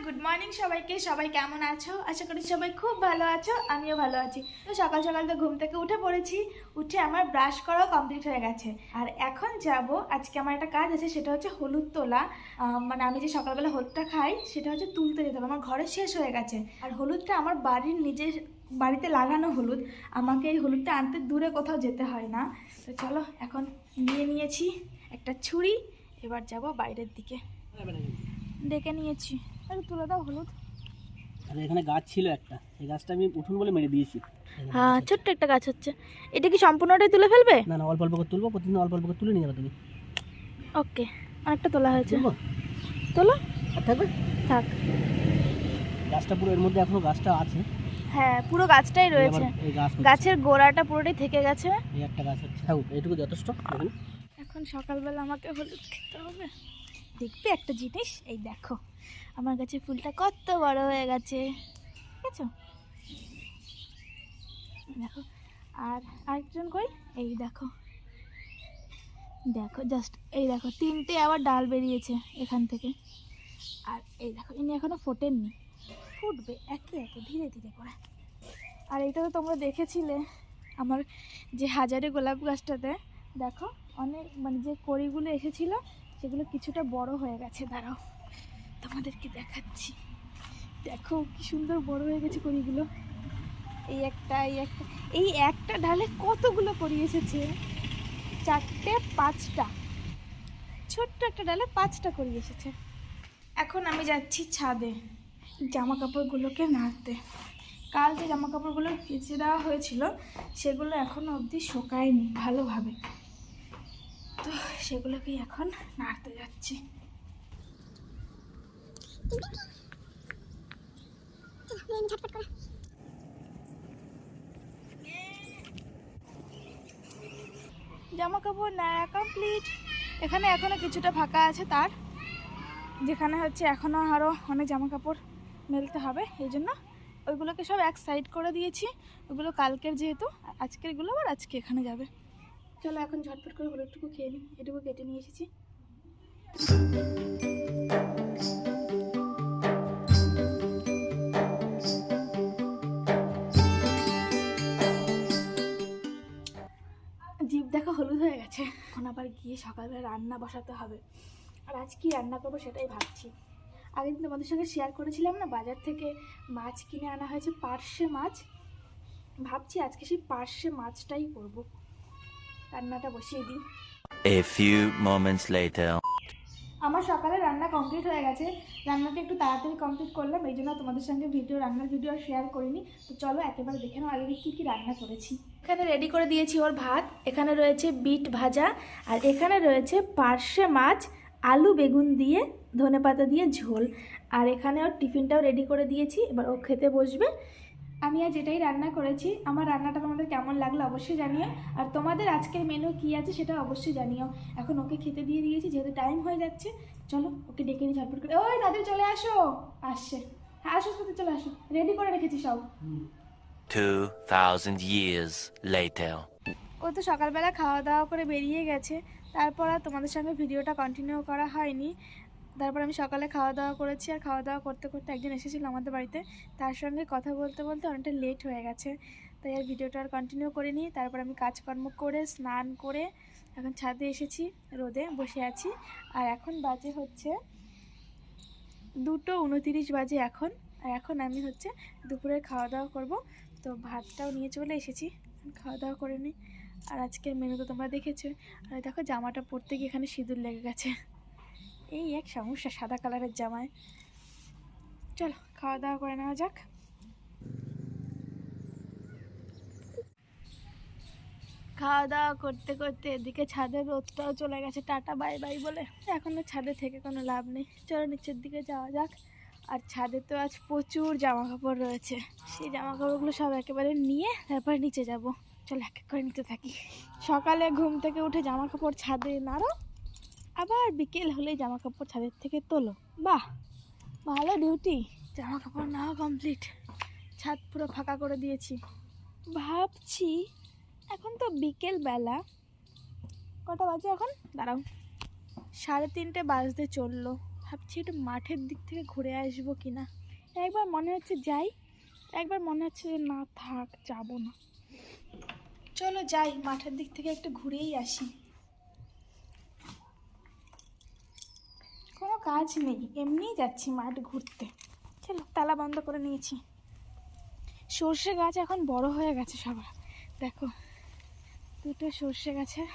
Good morning সবাইকে। সবাই কেমন আছো? আশা করি সবাই খুব ভালো আছো, আমিও ভালো আছি। তো সকাল সকাল তো ঘুম থেকে উঠে পড়েছি, উঠে আমার ব্রাশ করাও কমপ্লিট হয়ে গেছে। আর এখন যাব, আজকে আমার একটা কাজ আছে, সেটা হচ্ছে হলুদ তোলা। মানে আমি যে সকালবেলা হলুদটা খাই সেটা হচ্ছে তুলতে যেতে হবে, আমার ঘরে শেষ হয়ে গেছে। আর হলুদটা আমার বাড়ির নিজের বাড়িতে লাগানো হলুদ, আমাকে এই হলুদটা আনতে দূরে কোথাও যেতে হয় না। তো চলো, এখন নিয়েছি একটা ছুরি, এবার যাব বাইরের দিকে। ডেকে নিয়েছি, আরে তুলে দাও হলুদ। আর এখানে গাছ ছিল একটা, এই গাছটা আমি উঠুন বলে মেরে দিয়েছি। হ্যাঁ, ছোট্ট একটা গাছ হচ্ছে। এটা কি সম্পূর্ণটাই তুলে ফেলবে? না না, অল্প অল্প করে তুলবো, প্রতিদিন অল্প অল্প করে তুলে নিয়ে যাবে তুমি। ওকে, অনেকটা তোলা হয়েছে। তুলবো? তোলো। আর থাকবে? থাক। গাছটা পুরো এর মধ্যে এখনো গাছটা আছে। হ্যাঁ, পুরো গাছটাই রয়েছে, এই গাছ গাছের গোড়াটা পুরোটাই থেকে গেছে। এই একটা গাছ হচ্ছে, হ্যাঁ এইটুকু যথেষ্ট। দেখুন এখন সকালবেলা আমাকে হলুদ খেতে হবে। দেখবে একটা জিনিস, এই দেখো আমার গাছের ফুলটা কত বড় হয়ে গেছে, ঠিক আছে? দেখো, আর আরেকজন কই, এই দেখো দেখো জাস্ট, এই দেখো তিনটে আবার ডাল বেরিয়েছে এখান থেকে। আর এই দেখো ইনি এখনো ফোটেননি, ফুটবে একে একে ধীরে ধীরে করে। আর এটা তো তোমরা দেখেছিলে আমার যে হাজারে গোলাপ গাছটাতে, দেখো অনেক মানে যে কড়িগুলো এসেছিল সেগুলো কিছুটা বড় হয়ে গেছে। দাঁড়াও তোমাদেরকে দেখাচ্ছি, দেখো কি সুন্দর বড় হয়ে গেছে কড়িগুলো। এই একটা ডালে কতগুলো কড়ি এসেছে, 4টে 5টা, ছোট্ট একটা ডালে 5টা কড়ি এসেছে। এখন আমি যাচ্ছি ছাদে জামা কাপড়গুলোকে নাড়তে। কাল যে জামা কাপড়গুলো কেচে দেওয়া হয়েছিল সেগুলো এখনও অবধি শুকায়নি ভালোভাবে, তো সেগুলোকেই এখন নাড়তে যাচ্ছি। জামা কাপড় নাড়া কমপ্লিট। এখানে এখনও কিছুটা ফাঁকা আছে, তার যেখানে হচ্ছে এখনও আরও অনেক জামা কাপড় মেলতে হবে, এই জন্য ওইগুলোকে সব এক সাইড করে দিয়েছি। ওগুলো কালকের যেহেতু, আজকের এগুলো আবার আজকে এখানে যাবে। চলো এখন ঝটপট করে হলুদটুকু খেয়ে নিই, এটুকু কেটে নিয়ে এসেছি। জিভ দেখো হলুদ হয়ে গেছে। এখন আবার গিয়ে সকালবেলা রান্না বসাতে হবে। আর আজ কি রান্না করবো সেটাই ভাবছি। আগের দিন তোমাদের সঙ্গে শেয়ার করেছিলাম না, বাজার থেকে মাছ কিনে আনা হয়েছে, পার্শে মাছ। ভাবছি আজকে সেই পার্শে মাছটাই করব, রান্নাটা বসিয়ে দিই। A few moments later. আমার সকালে রান্না কমপ্লিট হয়ে গেছে, রান্নাটা একটু তাড়াতাড়ি কমপ্লিট করলাম, এই জন্য তোমাদের সঙ্গে রান্নার ভিডিও আর শেয়ার করিনি। তো চলো একেবারে দেখে নাও আগে কী কী রান্না করেছি। এখানে রেডি করে দিয়েছি ওর ভাত, এখানে রয়েছে বিট ভাজা, আর এখানে রয়েছে পার্শে মাছ, আলু বেগুন দিয়ে ধনেপাতা দিয়ে ঝোল। আর এখানে ওর টিফিনটাও রেডি করে দিয়েছি, এবার ও খেতে বসবে। আমি আজ এটাই রান্না করেছি। আমার রান্নাটা তোমাদের কেমন লাগলো অবশ্যই জানিও, আর তোমাদের আজকের মেনু কী আছে সেটা অবশ্যই জানিও। এখন ওকে খেতে দিয়ে দিয়েছি, যেহেতু টাইম হয়ে যাচ্ছে, চলো ওকে ডেকে নিই ঝটপট করে। ওই দাদি চলে আসো, আসছে। হ্যাঁ আসো, সাথে চলে আসো, রেডি করে রেখেছি সব। 2000 years later. ও তো সকালবেলা খাওয়া দাওয়া করে বেরিয়ে গেছে, তারপর আর তোমাদের সঙ্গে ভিডিওটা কন্টিনিউ করা হয়নি। তারপর আমি সকালে খাওয়া দাওয়া করেছি, আর খাওয়া দাওয়া করতে করতে একজন এসেছিলো আমাদের বাড়িতে, তার সঙ্গে কথা বলতে বলতে অনেকটা লেট হয়ে গেছে, তাই আর ভিডিওটা আর কন্টিনিউ করিনি। তারপর আমি কাজকর্ম করে স্নান করে এখন ছাদে এসেছি, রোদে বসে আছি। আর এখন বাজে হচ্ছে 2:29 বাজে এখন। আর এখন আমি হচ্ছে দুপুরে খাওয়া দাওয়া করব, তো ভাতটাও নিয়ে চলে এসেছি, খাওয়া দাওয়া করে নিই। আর আজকের মেনু তো তোমরা দেখেছো। আর দেখো জামাটা পরতে গিয়ে এখানে সিঁদুর লেগে গেছে, এই এক সমস্যা সাদা কালারের জামায়। চলো খাওয়া দাওয়া করে নেওয়া যাক। খাওয়া দাওয়া করতে করতে এদিকে ছাদের রোদটাও চলে গেছে, টাটা বাই বাই বলে। এখনো ছাদে থেকে কোনো লাভ নেই, চলো নিচের দিকে যাওয়া যাক। আর ছাদে তো আজ প্রচুর জামা কাপড় রয়েছে, সেই জামা কাপড়গুলো সব একেবারে নিয়ে তারপর নিচে যাব। চলো এক এক করে নিতে থাকি। সকালে ঘুম থেকে উঠে জামা কাপড় ছাদে নাড়ো, আবার বিকেল হলেই জামা কাপড় ছাদের থেকে তোলো। বাহ, ভালো ডিউটি। জামা কাপড় নাও কমপ্লিট, ছাদ পুরো ফাঁকা করে দিয়েছি। ভাবছি এখন তো বিকেল বেলা, কটা বাজে এখন দাঁড়াও, 3:30 বাজতে চললো। ভাবছি একটু মাঠের দিক থেকে ঘুরে আসবো কি না। একবার মনে হচ্ছে যাই, একবার মনে হচ্ছে যে না থাক, যাবো না। চলো যাই, মাঠের দিক থেকে একটু ঘুরেই আসি। কোনো কাজ নেই, এমনিই যাচ্ছি মাঠ ঘুরতে। চলো, তালা বন্ধ করে নিয়েছি। সর্ষে গাছ এখন বড় হয়ে গেছে সবার, দেখো দুটো সর্ষে গাছের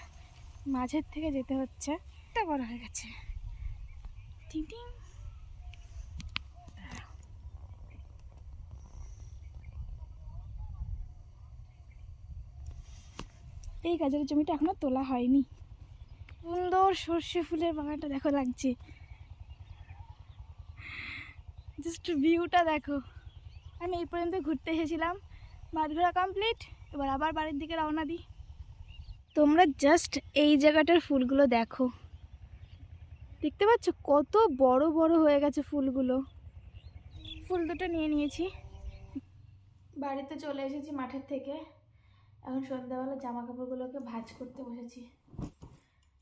মাঝের থেকে যেতে হচ্ছে, একটা বড় হয়ে গেছে। টিং টিং। এই গাছের জমিটা এখনো তোলা হয়নি। সুন্দর সর্ষে ফুলের বাগানটা দেখো লাগছে, জাস্ট ভিউটা দেখো। আমি এই পর্যন্ত ঘুরতে এসেছিলাম, মাঠ ঘোরা কমপ্লিট, এবার আবার বাড়ির দিকে রওনা দিই। তোমরা জাস্ট এই জায়গাটার ফুলগুলো দেখো, দেখতে পাচ্ছ কত বড় বড় হয়ে গেছে ফুলগুলো। ফুল দুটো নিয়ে নিয়েছি, বাড়িতে চলে এসেছি মাঠের থেকে। এখন সন্ধ্যাবেলা জামা কাপড়গুলোকে ভাঁজ করতে বসেছি।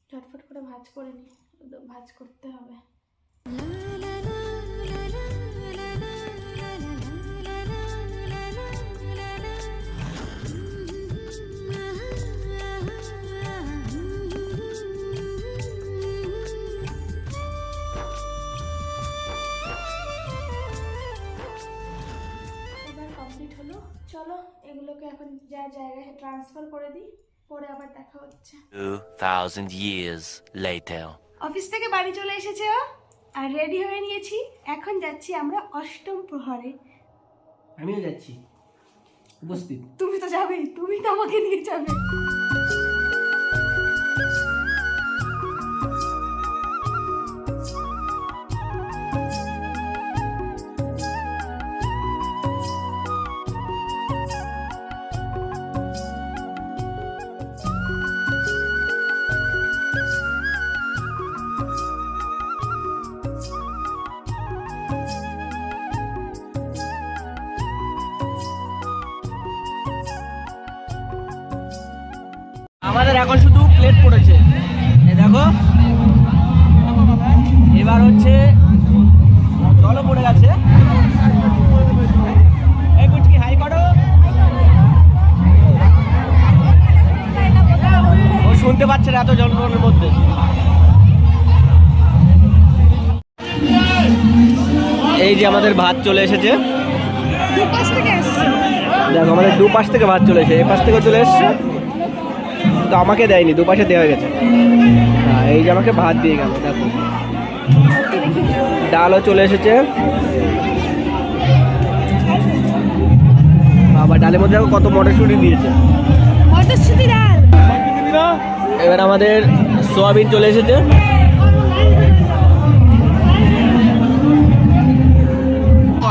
ঝটফট করে ভাঁজ করে নিই, ভাঁজ করতে হবে। এবার কমপ্লিট হলো, চলো এগুলোকে এখন যা জায়গায় ট্রান্সফার করে দিই, পরে আবার দেখা হচ্ছে। 2000 years later. অফিস থেকে বাড়ি চলে এসেছে ও, আর রেডি হয়ে নিয়েছি। এখন যাচ্ছি আমরা অষ্টম প্রহরে। আমিও যাচ্ছি, উপস্থিত। তুমি তো যাবেই, তুমি তো আমাকে নিয়ে যাবে। আমাদের এখন শুধু প্লেট পড়েছে, এই দেখো। এবার হচ্ছে জলও পড়ে গেছে। এই কুচকি হাই করো, ও শুনতে পাচ্ছে না এত জলপড়ের মধ্যে। এই যে আমাদের ভাত চলে এসেছে, দেখো আমাদের দুপাশ থেকে ভাত চলে এসেছে, এপাশ থেকে চলে এসছে, তো আমাকে দেয়নি, দুপাশে দেওয়া গেছে। এই যে আমাকে ভাত দিয়ে গেল, দেখো। ডালও চলে এসেছে, আবার ডালের মধ্যে দেখো কত মটরশুঁটি দিয়েছে, মটরশুঁটি ডাল। এবার আমাদের সোয়াবিন চলে এসেছে।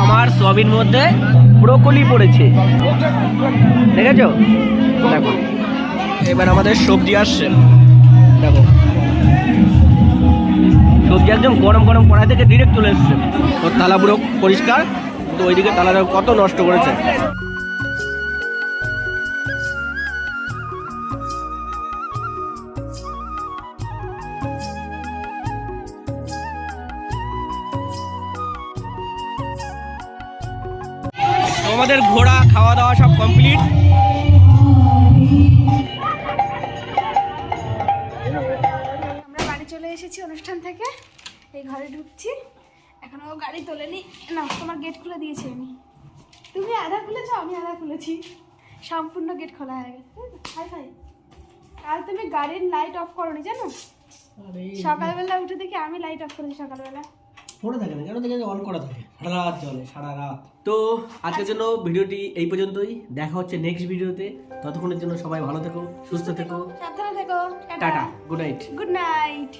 আমার সোয়াবিন মধ্যে ব্রোকলি পড়েছে, দেখেছো? দেখো এবার আমাদের সবজি আসছে, দেখো সবজি একদম গরম গরম কড়াই থেকে ডিরেক্ট চলে এসছে। ওর থালা পুরো পরিষ্কার, তো ওইদিকে থালাটা কত নষ্ট করেছে। আমাদের ঘোরা খাওয়া দাওয়া সব কমপ্লিট। আমরা বাড়ি চলে এসেছি অনুষ্ঠান থেকে, এই ঘরে ঢুকছি। এখনো গাড়ি তোলেনি না, তোমার গেট খুলে দিয়েছি আমি। তুমি আধা খুলেছো, আমি আধা খুলেছি, সম্পূর্ণ গেট খোলা হয়ে গেছে। Hi fi. আর তুমি গাড়ির লাইট অফ করোনি জানো? সকালবেলা উঠে দেখি আমি লাইট অফ করেছি সকালবেলা। পড়ে থাকে না কেন, দেখে অন করা থাকে, সারা রাত চলে, সারা রাত। তো আজকের জন্য ভিডিওটি এই পর্যন্তই, দেখা হচ্ছে নেক্সট ভিডিওতে। ততক্ষণের জন্য সবাই ভালো থেকো, সুস্থ থেকো, সাবধানে থেকো, tata, good night. Good night.